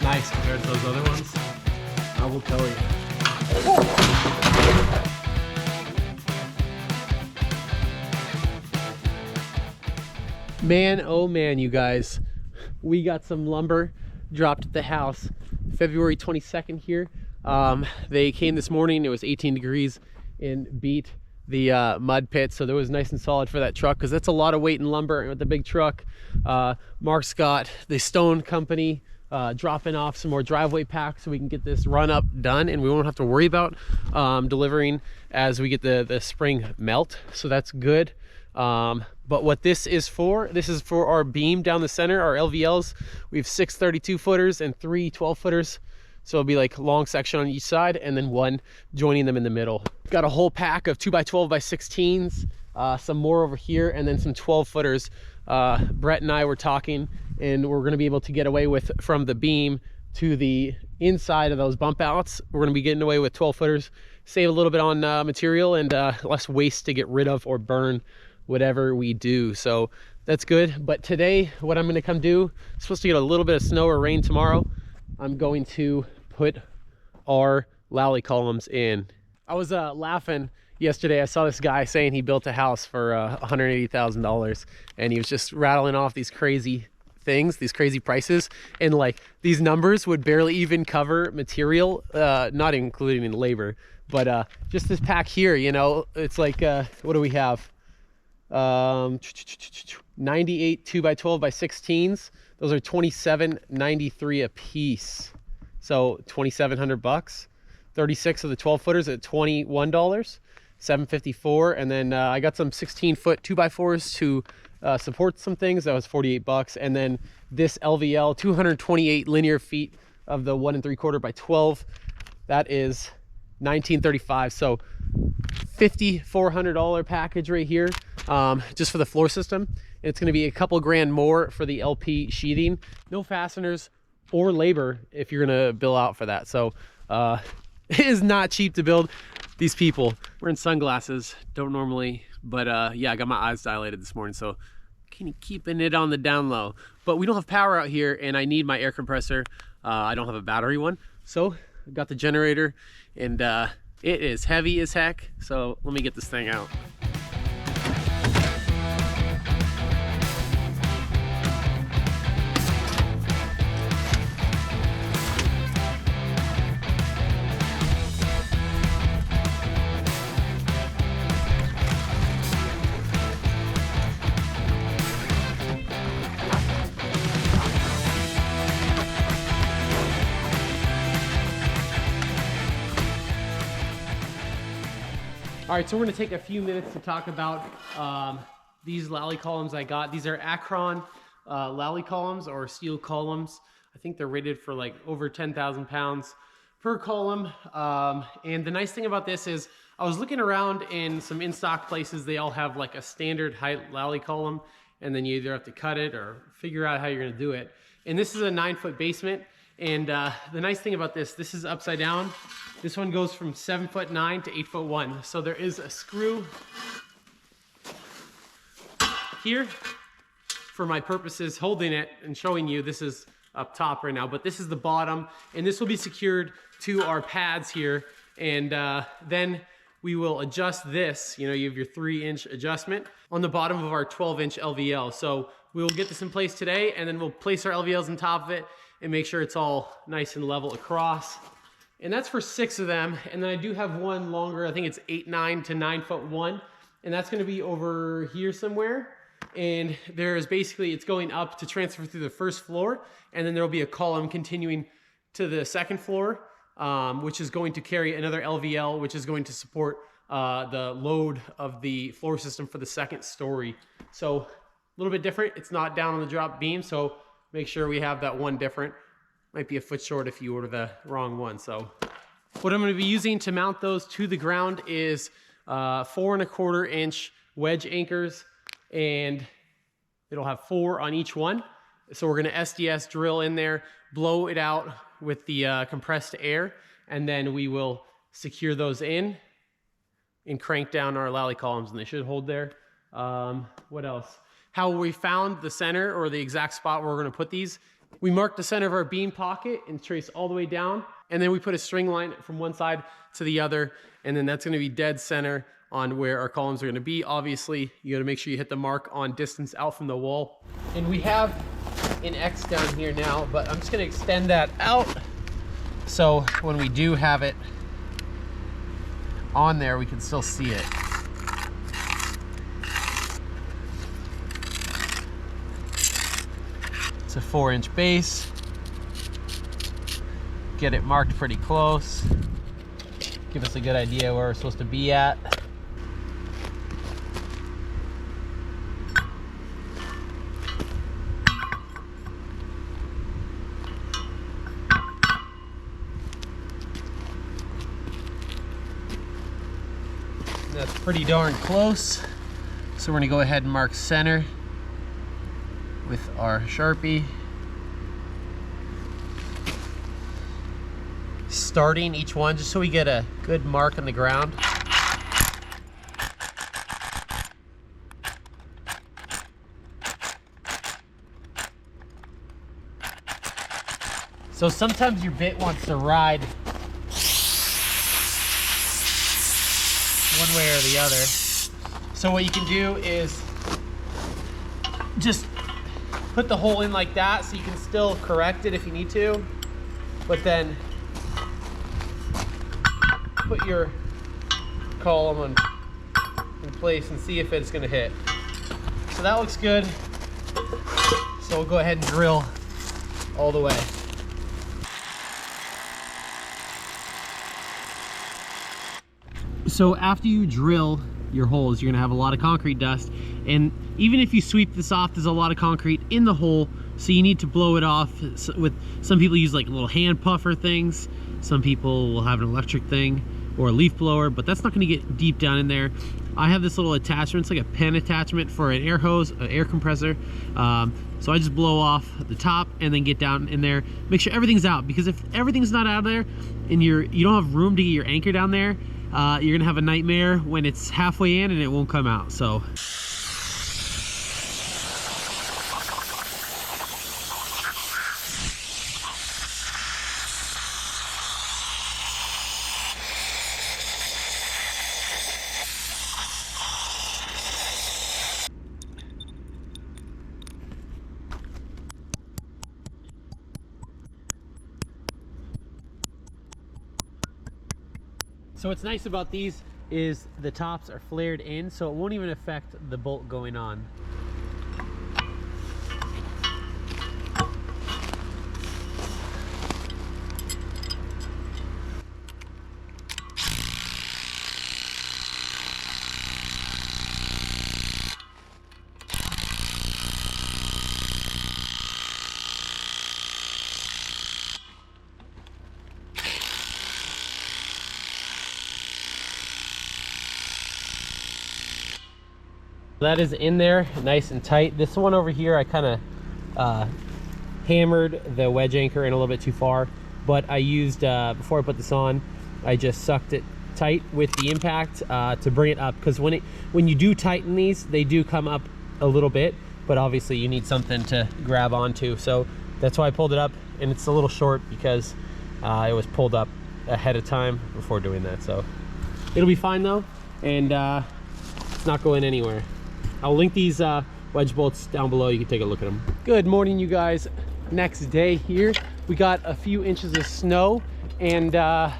nice compared to those other ones. I will tell you. Man, oh man, you guys. We got some lumber dropped at the house February 22nd here. They came this morning, it was 18 degrees, and beat the mud pit, so that was nice and solid for that truck, because that's a lot of weight in lumber with the big truck. Mark's got the stone company dropping off some more driveway packs so we can get this run up done, and we won't have to worry about delivering as we get the spring melt, so that's good. But what this is for our beam down the center, our LVLs. We have 6 32 footers and 3 12 footers. So it'll be like a long section on each side and then one joining them in the middle. Got a whole pack of 2x12x16s, some more over here, and then some 12 footers. Brett and I were talking, and we're gonna be able to get away with, from the beam to the inside of those bump outs, we're gonna be getting away with 12 footers, save a little bit on material and less waste to get rid of or burn whatever we do. So that's good. But today, what I'm gonna come do, supposed to get a little bit of snow or rain tomorrow, I'm going to put our Lally columns in. I was laughing yesterday. I saw this guy saying he built a house for $180,000, and he was just rattling off these crazy things, these crazy prices, and like these numbers would barely even cover material, not including in labor, but just this pack here, you know, it's like what do we have? 98 2x12x16s. Those are $27.93 a piece, so $2,700. 36 of the 12 footers at $21, $754. And then I got some 16-foot 2x4s to support some things. That was $48. And then this LVL 228 linear feet of the 1 3/4 by 12, that is $19.35. So $5,400 package right here, just for the floor system. And it's going to be a couple grand more for the LP sheathing. No fasteners or labor if you're going to bill out for that. So it is not cheap to build. These people wearing sunglasses, don't normally, but yeah, I got my eyes dilated this morning, so keeping it on the down low. But we don't have power out here, and I need my air compressor. I don't have a battery one, so I got the generator, and it is heavy as heck. So let me get this thing out. All right, so we're gonna take a few minutes to talk about these Lally columns I got. These are Akron Lally columns, or steel columns. I think they're rated for like over 10,000 pounds per column. And the nice thing about this is I was looking around in some in-stock places. They all have like a standard height Lally column, and then you either have to cut it or figure out how you're gonna do it. And this is a 9-foot basement. And the nice thing about this is upside down. This one goes from 7'9" to 8'1". So there is a screw here for my purposes, holding it and showing you. This is up top right now, but this is the bottom, and this will be secured to our pads here. And then we will adjust this. You know, you have your 3-inch adjustment on the bottom of our 12-inch LVL. So we will get this in place today, and then we'll place our LVLs on top of it and make sure it's all nice and level across. And that's for 6 of them. And then I do have one longer, I think it's 8'9" to 9'1", and that's gonna be over here somewhere. And there's basically, it's going up to transfer through the first floor, and then there'll be a column continuing to the second floor, which is going to carry another LVL, which is going to support the load of the floor system for the second story. So a little bit different. It's not down on the drop beam, so make sure we have that one different. Might be a foot short if you order the wrong one. So what I'm going to be using to mount those to the ground is 4 1/4 inch wedge anchors, and it'll have 4 on each one. So we're going to SDS drill in there, blow it out with the compressed air, and then we will secure those in and crank down our Lally columns, and they should hold there. What else? how we found the center or the exact spot where we're gonna put these. We marked the center of our beam pocket and trace all the way down. And then we put a string line from one side to the other. And then that's gonna be dead center on where our columns are gonna be. Obviously, you gotta make sure you hit the mark on distance out from the wall. And we have an X down here now, but I'm just gonna extend that out. So when we do have it on there, we can still see it. It's a 4-inch base. Get it marked pretty close. Give us a good idea where we're supposed to be at. That's pretty darn close. So we're gonna go ahead and mark center with our Sharpie. Starting each one just so we get a good mark on the ground. So sometimes your bit wants to ride one way or the other. So what you can do is just put the hole in like that so you can still correct it if you need to, but then put your column in place and see if it's gonna hit. So that looks good. So we'll go ahead and drill all the way. So after you drill your holes, you're gonna have a lot of concrete dust, and even if you sweep this off, there's a lot of concrete in the hole, so you need to blow it off with, some people use like little hand puffer things, some people will have an electric thing or a leaf blower, but that's not gonna get deep down in there. I have this little attachment, it's like a pen attachment for an air hose, an air compressor. So I just blow off the top and then get down in there, make sure everything's out, because if everything's not out of there and you don't have room to get your anchor down there, you're gonna have a nightmare when it's halfway in and it won't come out. So what's nice about these is the tops are flared in, so it won't even affect the bolt going on. That is in there nice and tight. This one over here, I kind of hammered the wedge anchor in a little bit too far, but I used, before I put this on, I just sucked it tight with the impact to bring it up, because when you do tighten these, they do come up a little bit, but obviously you need something to grab onto. So that's why I pulled it up, and it's a little short because it was pulled up ahead of time before doing that. So it'll be fine though, and it's not going anywhere. I'll link these wedge bolts down below. You can take a look at them. Good morning, you guys. Next day here. We got a few inches of snow, and the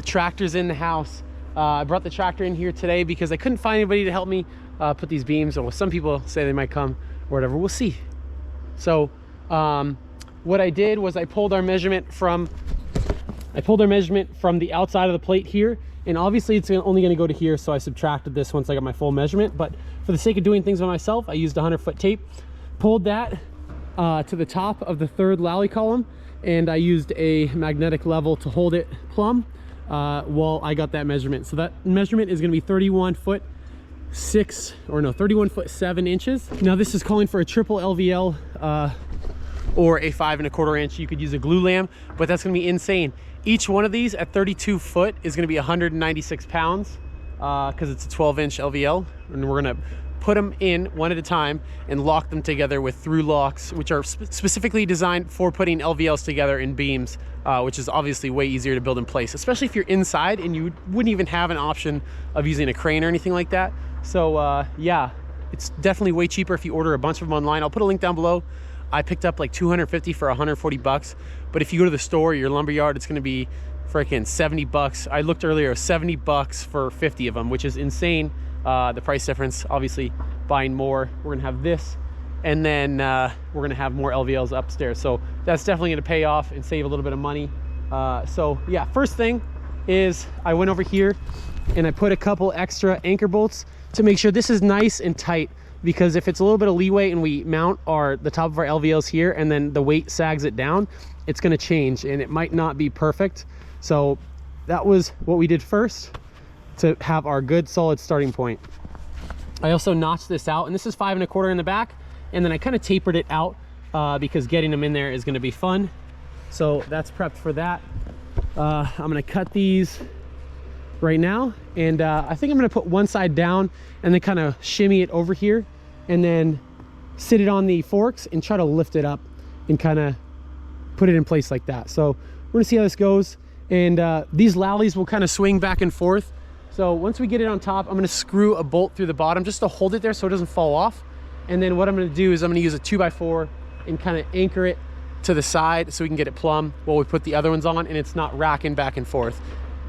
tractor's in the house. I brought the tractor in here today because I couldn't find anybody to help me put these beams. Or some people say they might come or whatever. We'll see. So what I did was I pulled our measurement from the outside of the plate here. And obviously it's only going to go to here, so I subtracted this once I got my full measurement. But for the sake of doing things by myself, I used 100-foot tape, pulled that to the top of the third lally column, and I used a magnetic level to hold it plumb while I got that measurement. So that measurement is going to be 31 foot 7 inches. Now this is calling for a triple LVL or a 5 1/4 inch. You could use a glue lam, but that's going to be insane. Each one of these at 32 foot is going to be 196 pounds because it's a 12-inch LVL, and we're going to put them in one at a time and lock them together with through locks, which are specifically designed for putting LVLs together in beams, which is obviously way easier to build in place, especially if you're inside and you wouldn't even have an option of using a crane or anything like that. So yeah, it's definitely way cheaper if you order a bunch of them online. I'll put a link down below. I picked up like 250 for 140 bucks, but if you go to the store, your lumber yard, it's gonna be freaking 70 bucks. I looked earlier, 70 bucks for 50 of them, which is insane. The price difference, obviously buying more, we're gonna have this, and then we're gonna have more LVLs upstairs. So that's definitely gonna pay off and save a little bit of money. So yeah, first thing is I went over here and I put a couple extra anchor bolts to make sure this is nice and tight, because if it's a little bit of leeway and we mount the top of our LVLs here and then the weight sags it down, it's gonna change and it might not be perfect. So that was what we did first to have our good solid starting point. I also notched this out, and this is 5 1/4 in the back, and then I kind of tapered it out because getting them in there is going to be fun. So that's prepped for that. I'm going to cut these right now, and I think I'm going to put one side down and then kind of shimmy it over here and then sit it on the forks and try to lift it up and kind of put it in place like that. So we're gonna see how this goes. And these lallies will kind of swing back and forth. So once we get it on top, I'm gonna screw a bolt through the bottom just to hold it there so it doesn't fall off. And then what I'm gonna do is I'm gonna use a 2x4 and kind of anchor it to the side so we can get it plumb while we put the other ones on and it's not racking back and forth.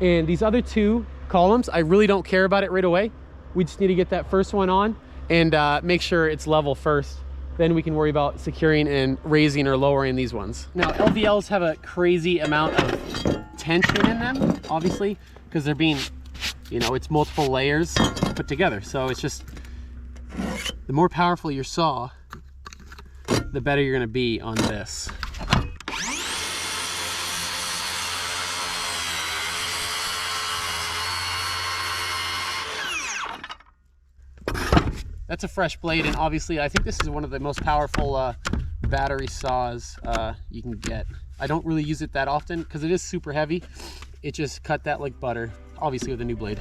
And these other 2 columns, I really don't care about it right away. We just need to get that first one on and make sure it's level first. Then we can worry about securing and raising or lowering these ones. Now, LVLs have a crazy amount of tension in them, obviously, because they're being, you know, it's multiple layers put together. So it's just, the more powerful your saw, the better you're gonna be on this. That's a fresh blade, and obviously I think this is one of the most powerful battery saws you can get. I don't really use it that often because it is super heavy. It just cut that like butter, obviously with a new blade.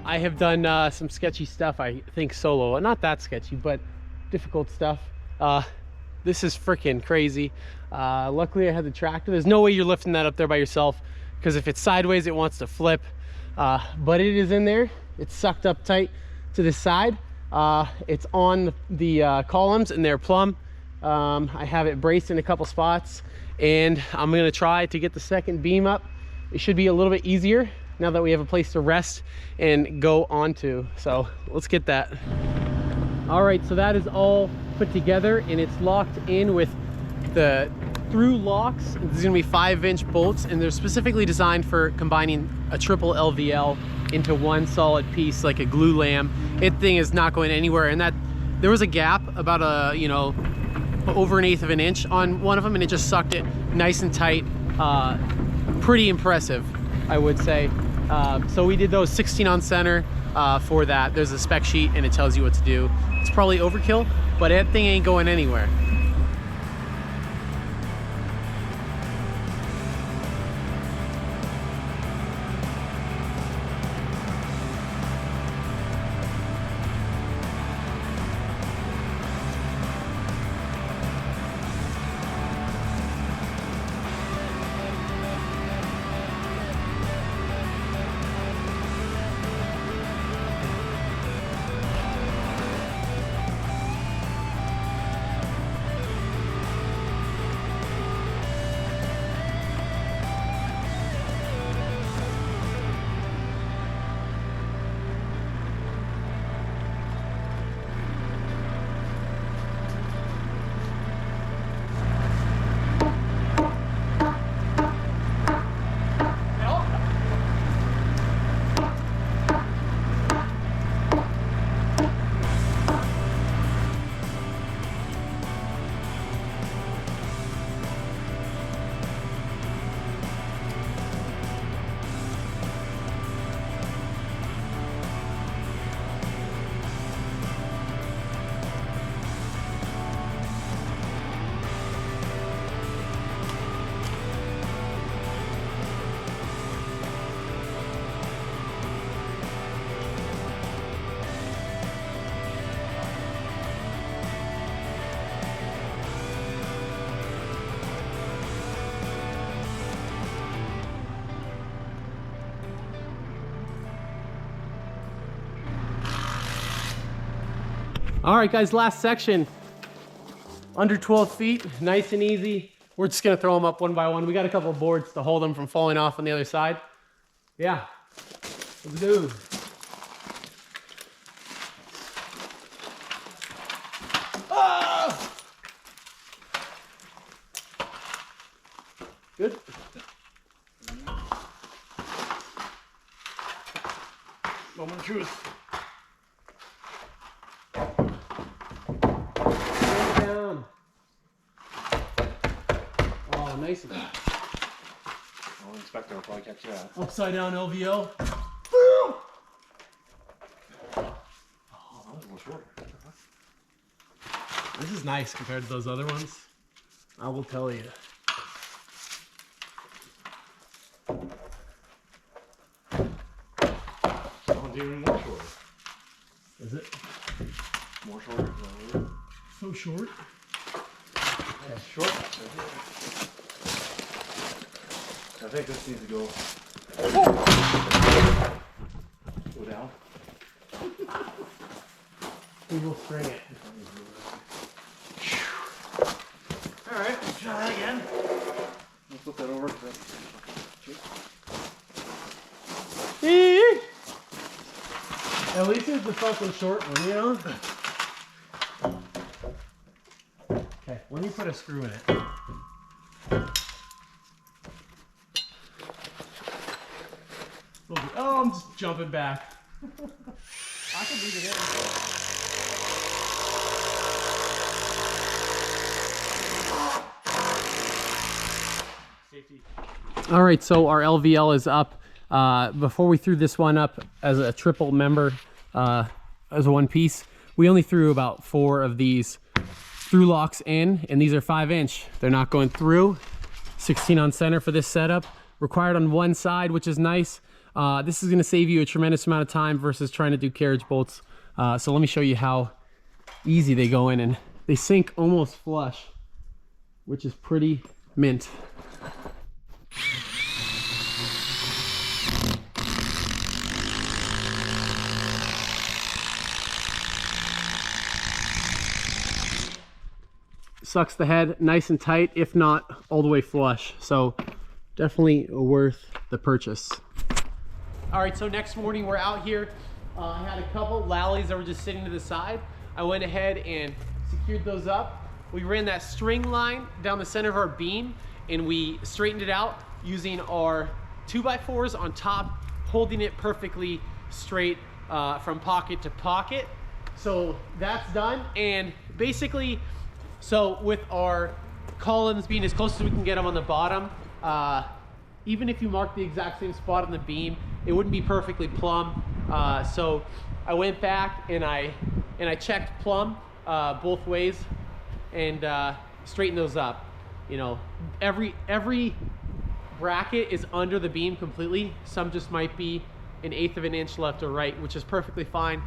I have done some sketchy stuff, I think solo. Not that sketchy, but difficult stuff. This is freaking crazy. Luckily I had the tractor. There's no way you're lifting that up there by yourself, because if it's sideways, it wants to flip. But it is in there. It's sucked up tight to the side. It's on the columns and they're plumb. I have it braced in a couple spots, and I'm gonna try to get the second beam up. It should be a little bit easier now that we have a place to rest and go onto. So let's get that. All right, so that is all put together, and it's locked in with the through locks. There's gonna be 5-inch bolts, and they're specifically designed for combining a triple LVL into one solid piece like a glue lamb. It thing is not going anywhere, and that there was a gap about a, you know, over 1/8 of an inch on one of them, and it just sucked it nice and tight. Pretty impressive, I would say. So we did those 16 on center for that. There's a spec sheet and it tells you what to do. It's probably overkill, but that thing ain't going anywhere. All right, guys, last section. Under 12 feet, nice and easy. We're just gonna throw them up one by one. We got a couple of boards to hold them from falling off on the other side. Yeah, let's go. Ah! Good. Moment of truth. Down. Oh, nice. Well, the inspector will probably catch you out. Upside down LVL. Oh, that was a little shorter. This is nice compared to those other ones. I will tell you. That one's even more shorter. Is it? More shorter? So short. Yeah, short. I think this needs to go. Go down. We will string it. Alright, let's try that again. Let's flip that over. At least it's the fucking short one, you know? Okay, let me put a screw in it. Oh, I'm just jumping back. I can leave it in. Safety. All right, so our LVL is up. Before we threw this one up as a triple member, as a one piece, we only threw about 4 of these through locks in, and these are 5-inch. They're not going through. 16 on center for this setup. Required on one side, which is nice. This is going to save you a tremendous amount of time versus trying to do carriage bolts. So let me show you how easy they go in, and they sink almost flush, which is pretty mint. sucks the head nice and tight, if not all the way flush. So definitely worth the purchase. All right, so next morning we're out here. I had a couple Lallies that were just sitting to the side. I went ahead and secured those up. We ran that string line down the center of our beam and we straightened it out using our 2x4s on top, holding it perfectly straight from pocket to pocket. So that's done. And basically, so with our columns being as close as we can get them on the bottom, even if you mark the exact same spot on the beam, it wouldn't be perfectly plumb. So I went back and I checked plumb both ways and straightened those up. You know, every bracket is under the beam completely. Some just might be 1/8 of an inch left or right, which is perfectly fine.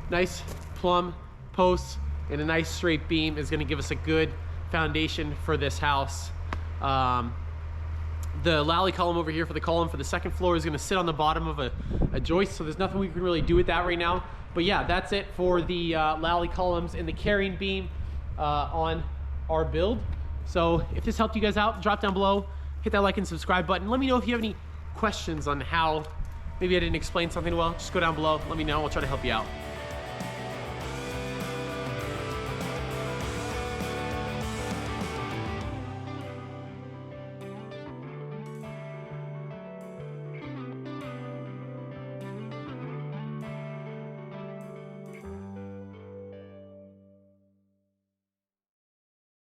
Nice plumb posts and a nice straight beam is going to give us a good foundation for this house. The Lally column over here for the column for the second floor is going to sit on the bottom of a joist, so there's nothing we can really do with that right now. But yeah, that's it for the Lally columns and the carrying beam on our build. So if this helped you guys out, drop down below, hit that like and subscribe button. Let me know if you have any questions on how maybe I didn't explain something well. Just go down below, let me know, I'll try to help you out.